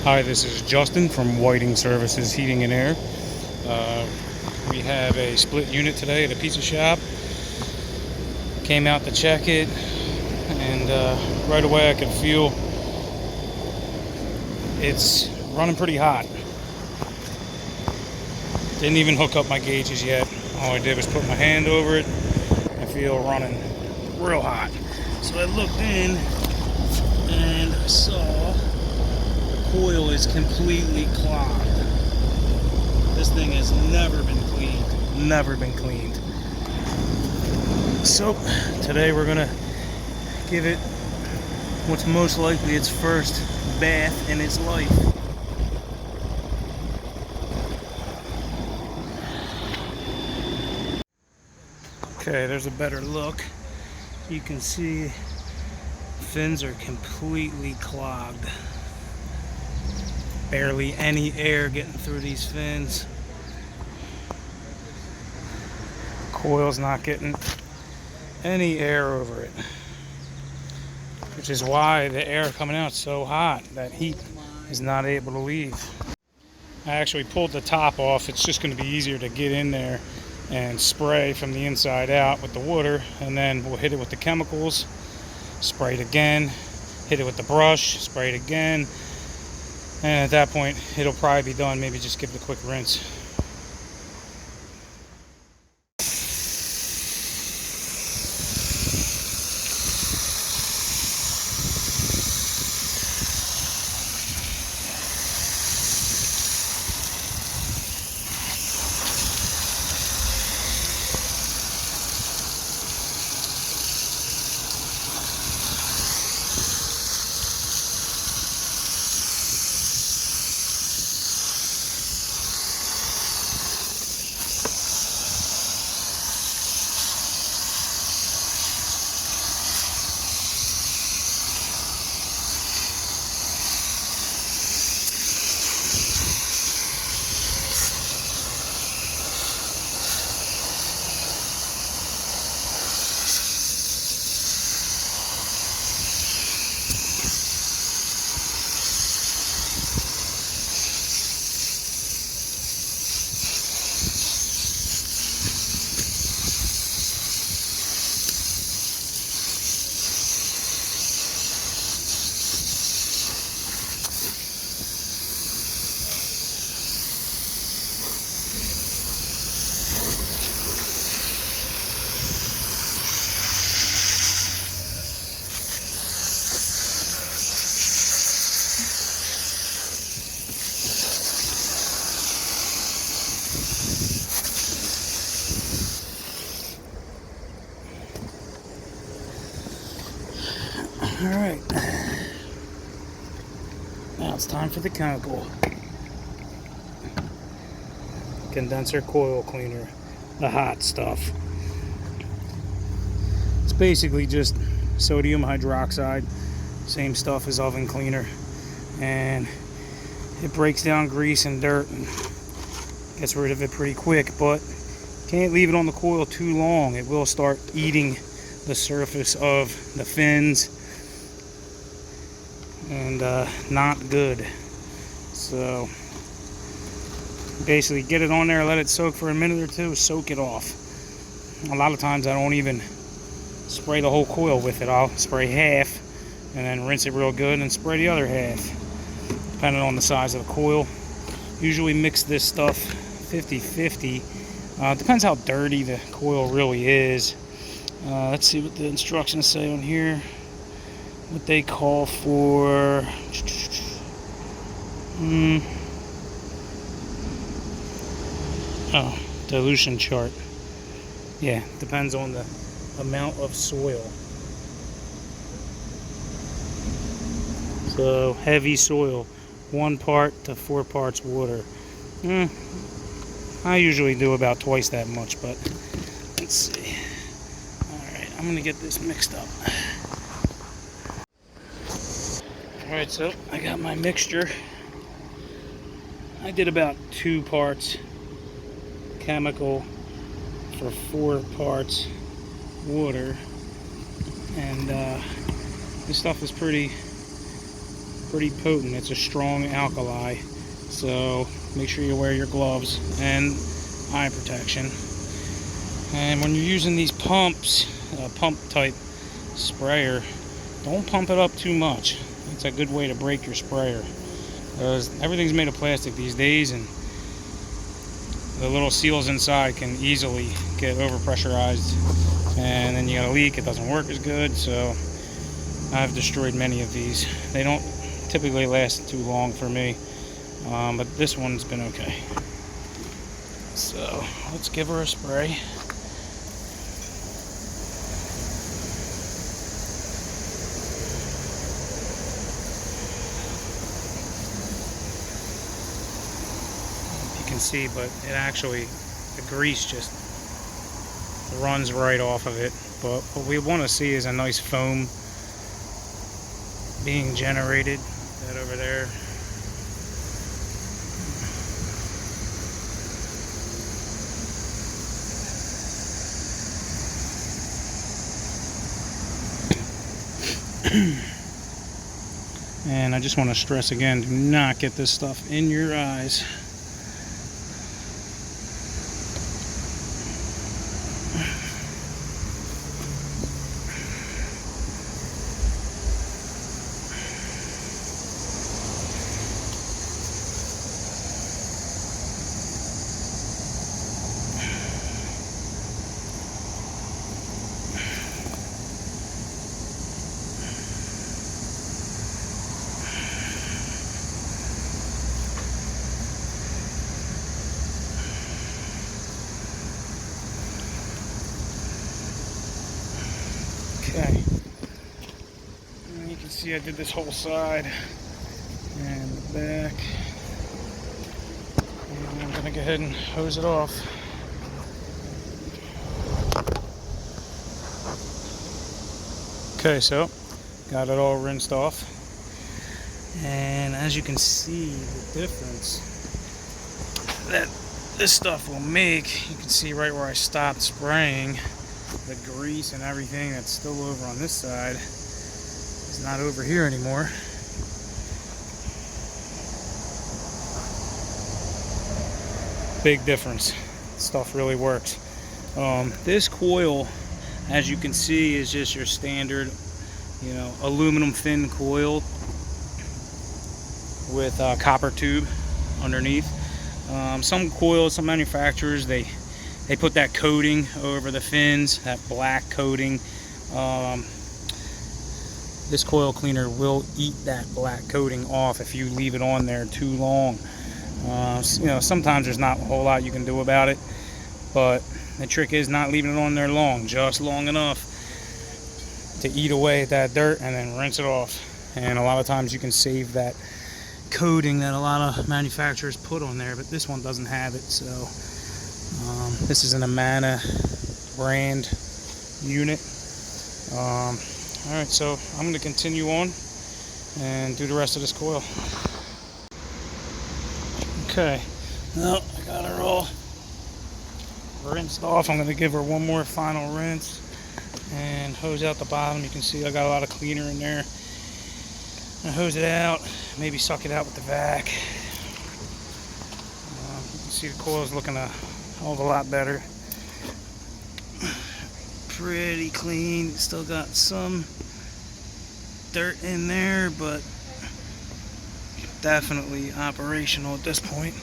Hi, this is Justin from Whiting Services Heating and Air. We have a split unit today at a pizza shop. Came out to check it, and right away I could feel it's running pretty hot. Didn't even hook up my gauges yet. All I did was put my hand over it. I feel running real hot. So I looked in and I saw the coil is completely clogged. This thing has never been cleaned. Never been cleaned. So today we're gonna give it what's most likely its first bath in its life. Okay, there's a better look. You can see fins are completely clogged. Barely any air getting through these fins. Coil's not getting any air over it, which is why the air coming out is so hot. That heat is not able to leave. I actually pulled the top off. It's just going to be easier to get in there and spray from the inside out with the water, and then we'll hit it with the chemicals, spray it again, hit it with the brush, spray it again, and at that point it'll probably be done. Maybe just give it a quick rinse. Alright, now it's time for the chemical. Condenser coil cleaner, the hot stuff. It's basically just sodium hydroxide, same stuff as oven cleaner, and it breaks down grease and dirt and gets rid of it pretty quick, but can't leave it on the coil too long. It will start eating the surface of the fins, and not good. So basically get it on there, let it soak for a minute or two, soak it off. A lot of times I don't even spray the whole coil with it. I'll spray half and then rinse it real good and spray the other half, depending on the size of the coil. Usually mix this stuff 50-50. Depends how dirty the coil really is. Let's see what the instructions say on here. What they call for dilution chart. Yeah, depends on the amount of soil. So heavy soil, 1 part to 4 parts water. I usually do about twice that much, but let's see. Alright, I'm gonna get this mixed up. Alright, so I got my mixture. I did about 2 parts chemical for 4 parts water, and this stuff is pretty pretty potent. It's a strong alkali, so make sure you wear your gloves and eye protection. And when you're using these pumps, pump type sprayer, don't pump it up too much. It's a good way to break your sprayer, because everything's made of plastic these days, and the little seals inside can easily get overpressurized, and then you got a leak. It doesn't work as good. So I've destroyed many of these. They don't typically last too long for me, but this one's been okay. So let's give her a spray. See, but it actually, the grease just runs right off of it. But what we want to see is a nice foam being generated. That over there. And I just want to stress again, do not get this stuff in your eyes. Okay, and you can see I did this whole side and the back, and I'm going to go ahead and hose it off. Okay, so got it all rinsed off, and as you can see the difference that this stuff will make, you can see right where I stopped spraying. The grease and everything that's still over on this side is not over here anymore. Big difference. Stuff really works. This coil, as you can see, is just your standard, aluminum thin coil with a copper tube underneath. Some coils, some manufacturers, they put that coating over the fins, that black coating. This coil cleaner will eat that black coating off if you leave it on there too long. Sometimes there's not a whole lot you can do about it, but the trick is not leaving it on there long, just long enough to eat away at that dirt and then rinse it off. And a lot of times you can save that coating that a lot of manufacturers put on there, but this one doesn't have it. So this is an Amana brand unit. Alright, so I'm going to continue on and do the rest of this coil. Okay, well, I got her all rinsed off. I'm going to give her one more final rinse and hose out the bottom. You can see I got a lot of cleaner in there. I hose it out, maybe suck it out with the vac. You can see the coil is looking a hell of a lot better. Pretty clean. Still got some dirt in there, but definitely operational at this point,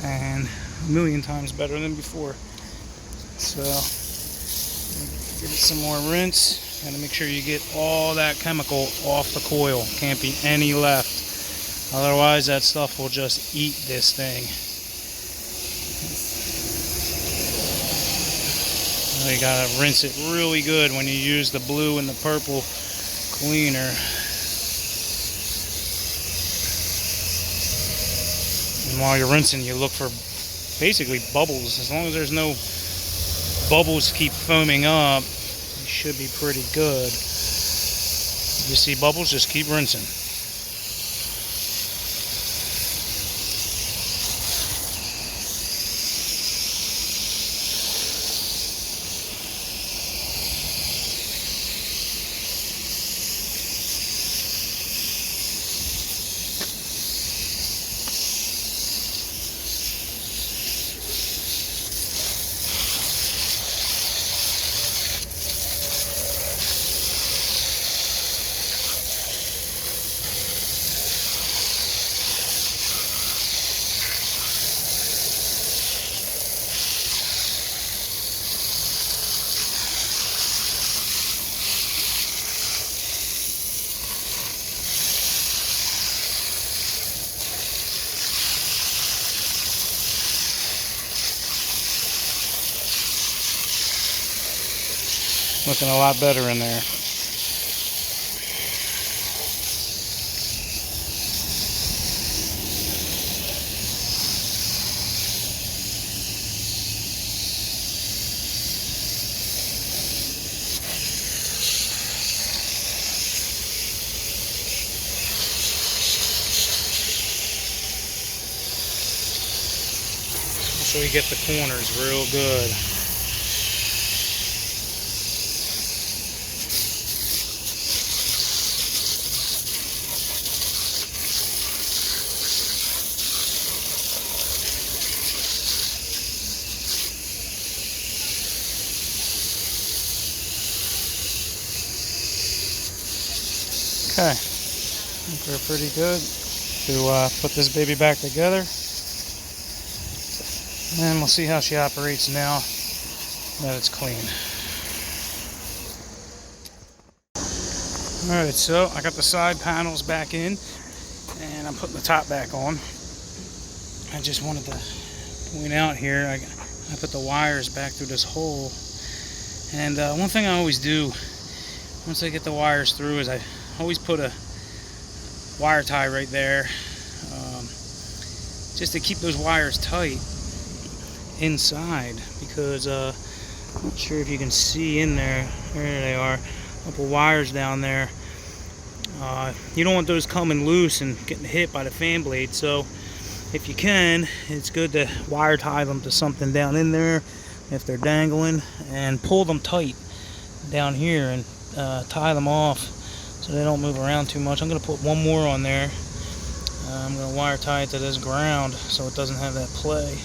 and a million times better than before. So give it some more rinse. Gotta make sure you get all that chemical off the coil. Can't be any left, otherwise that stuff will just eat this thing. You gotta rinse it really good when you use the blue and the purple cleaner. And while you're rinsing, you look for basically bubbles. As long as there's no bubbles keep foaming up, you should be pretty good. If you see bubbles, just keep rinsing. Looking a lot better in there. So we get the corners real good. Okay, I think we're pretty good to put this baby back together. And we'll see how she operates now that it's clean. Alright, so I got the side panels back in and I'm putting the top back on. I just wanted to point out here, I put the wires back through this hole. And one thing I always do once I get the wires through is I always put a wire tie right there, just to keep those wires tight inside, because I'm not sure if you can see in there. There they are, a couple wires down there. You don't want those coming loose and getting hit by the fan blade, so if you can, it's good to wire tie them to something down in there if they're dangling, and pull them tight down here and tie them off so they don't move around too much. I'm going to put one more on there. I'm going to wire tie it to this ground so it doesn't have that play.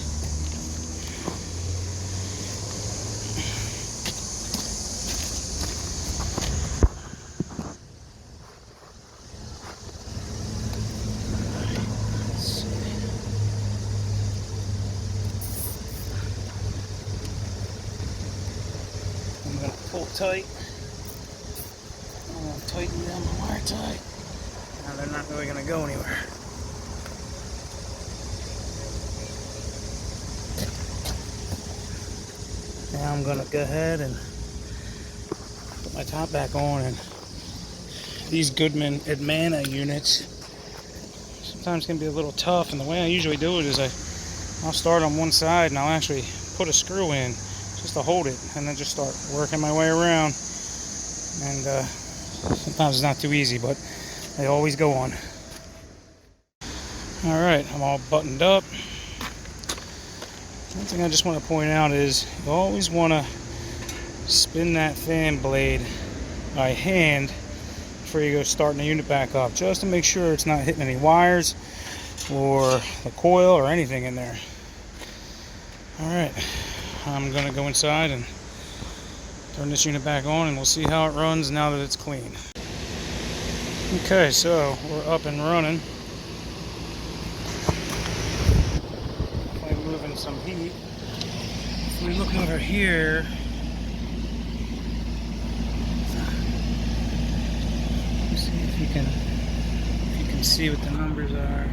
I'm going to pull tight. I'm going to tighten down the wire tie. Now they're not really going to go anywhere. Now I'm going to go ahead and put my top back on. And these Goodman Admana units sometimes can be a little tough. And the way I usually do it is I'll start on one side and I'll actually put a screw in just to hold it, and then just start working my way around. And sometimes it's not too easy, but they always go on. Alright, I'm all buttoned up. One thing I just want to point out is you always want to spin that fan blade by hand before you go starting the unit back up, just to make sure it's not hitting any wires or the coil or anything in there. Alright, I'm going to go inside and turn this unit back on, and we'll see how it runs now that it's clean. Okay, so we're up and running. Definitely moving some heat. If we look over here, let's see if you can see what the numbers are.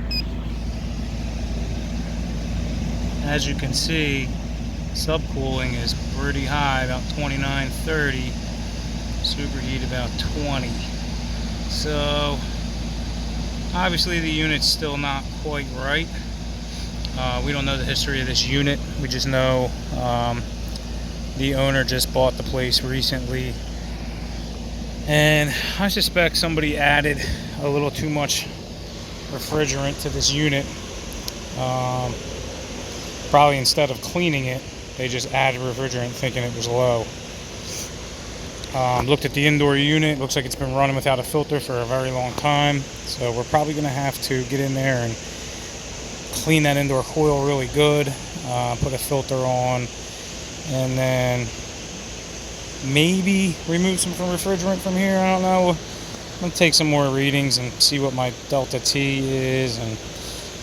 As you can see, subcooling is pretty high, about 29, 30. Superheat about 20. So obviously the unit's still not quite right. We don't know the history of this unit. We just know the owner just bought the place recently, and I suspect somebody added a little too much refrigerant to this unit. Probably instead of cleaning it, they just added refrigerant thinking it was low. Looked at the indoor unit. Looks like it's been running without a filter for a very long time. So we're probably going to have to get in there and clean that indoor coil really good. Put a filter on. And then maybe remove some refrigerant from here. I don't know. I'm going to take some more readings and see what my delta T is and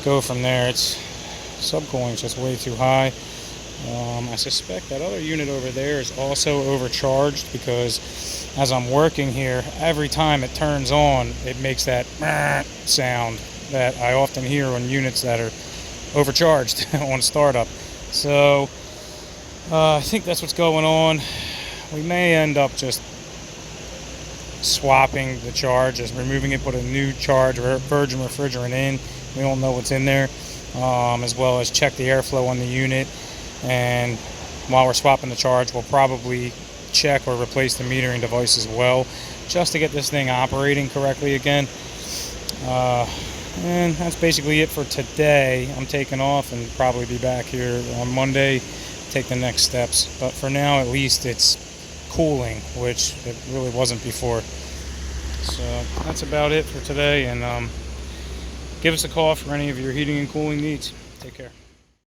go from there. Subcooling is just way too high. I suspect that other unit over there is also overcharged, because as I'm working here, every time it turns on, it makes that sound that I often hear on units that are overcharged on startup. So I think that's what's going on. we may end up just swapping the charge, just removing it, put a new charge or virgin refrigerant in. We don't know what's in there, as well as check the airflow on the unit. And while we're swapping the charge, we'll probably check or replace the metering device as well, just to get this thing operating correctly again. And that's basically it for today. I'm taking off and probably be back here on Monday, take the next steps. But for now, at least it's cooling, which it really wasn't before. So that's about it for today, and give us a call for any of your heating and cooling needs. Take care.